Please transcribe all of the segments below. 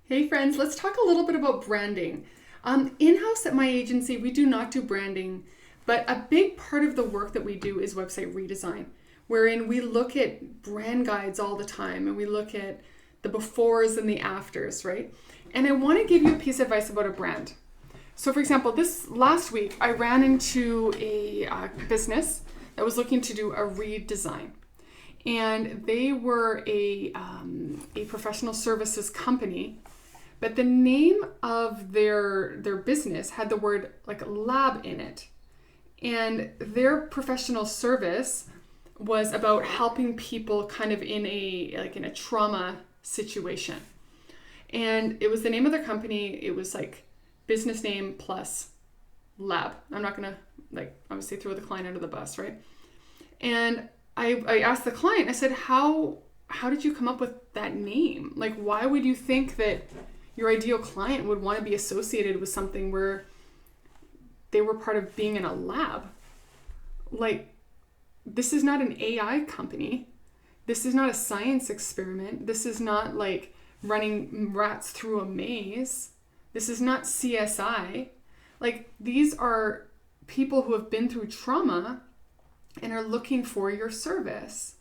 Hey friends, let's talk a little bit about branding. In-house at my agency, we do not do branding, but a big part of the work that we do is website redesign, wherein we look at brand guides all the time and we look at the befores and the afters, right? And I want to give you a piece of advice about a brand. So for example, this last week, I ran into a business that was looking to do a redesign. And they were a professional services company, but the name of their business had the word like lab in it. And their professional service was about helping people kind of in a trauma situation. And it was the name of their company. It was like business name plus lab. I'm not gonna obviously throw the client under the bus, right? And I asked the client, I said, how did you come up with that name? Like, why would you think that your ideal client would want to be associated with something where they were part of being in a lab? Like, this is not an AI company. This is not a science experiment. This is not like running rats through a maze. This is not CSI. Like, these are people who have been through trauma and are looking for your service.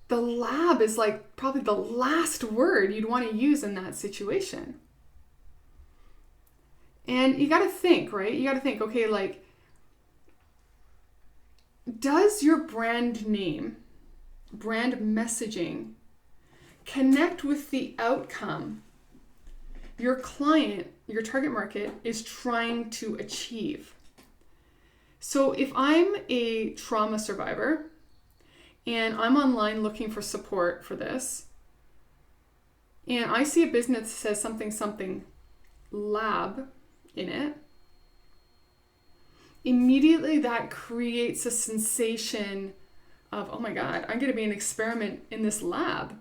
The lab is like probably the last word you'd want to use in that situation. And you got to think, right? You got to think, okay, like, does your brand name, brand messaging connect with the outcome your client, your target market is trying to achieve? So if I'm a trauma survivor and I'm online looking for support for this, and I see a business that says something lab in it, immediately that creates a sensation of, oh my God, I'm going to be an experiment in this lab.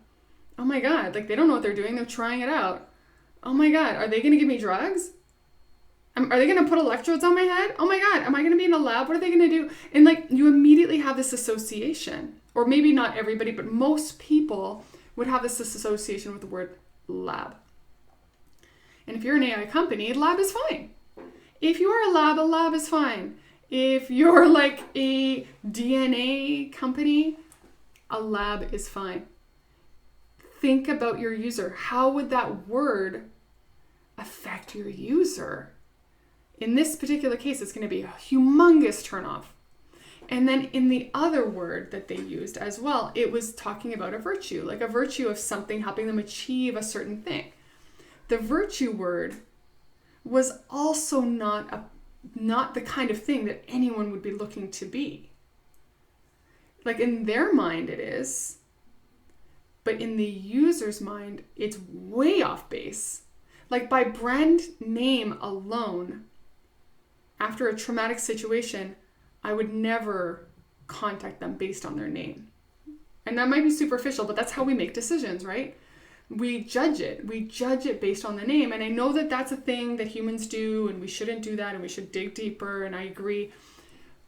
Oh my God, like they don't know what they're doing. They're trying it out. Oh my God, are they going to give me drugs? Are they going to put electrodes on my head? Oh my God, am I going to be in a lab? What are they going to do? And like you immediately have this association, or maybe not everybody, but most people would have this association with the word lab. And if you're an AI company, lab is fine. If you are a lab is fine. If you're like a DNA company, a lab is fine. Think about your user. How would that word affect your user? In this particular case, it's going to be a humongous turnoff. And then in the other word that they used as well, it was talking about a virtue, like a virtue of something helping them achieve a certain thing. The virtue word was also not the kind of thing that anyone would be looking to be. Like in their mind it is, but in the user's mind, it's way off base. Like by brand name alone, after a traumatic situation, I would never contact them based on their name. And that might be superficial, but that's how we make decisions, right? We judge it. We judge it based on the name. And I know that that's a thing that humans do, and we shouldn't do that, and we should dig deeper, and I agree.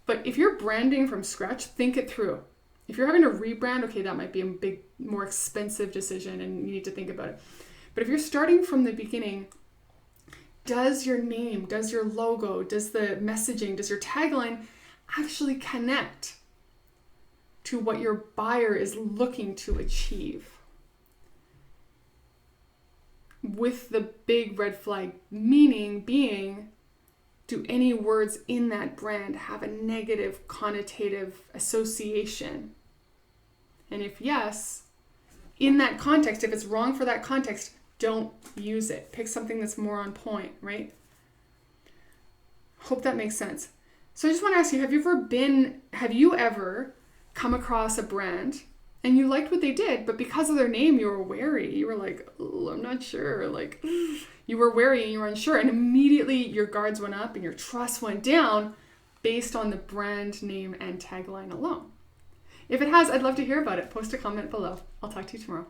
But if you're branding from scratch, think it through. If you're having to rebrand, okay, that might be a big, more expensive decision, and you need to think about it. But if you're starting from the beginning, does your name, does your logo, does the messaging, does your tagline actually connect to what your buyer is looking to achieve? With the big red flag meaning being, do any words in that brand have a negative connotative association? And if yes, in that context, if it's wrong for that context, don't use it. Pick something that's more on point, right? Hope that makes sense. So I just want to ask you, have you ever come across a brand and you liked what they did, but because of their name, you were wary. You were like, oh, I'm not sure. Like you were wary and you were unsure, and immediately your guards went up and your trust went down based on the brand name and tagline alone. If it has, I'd love to hear about it. Post a comment below. I'll talk to you tomorrow.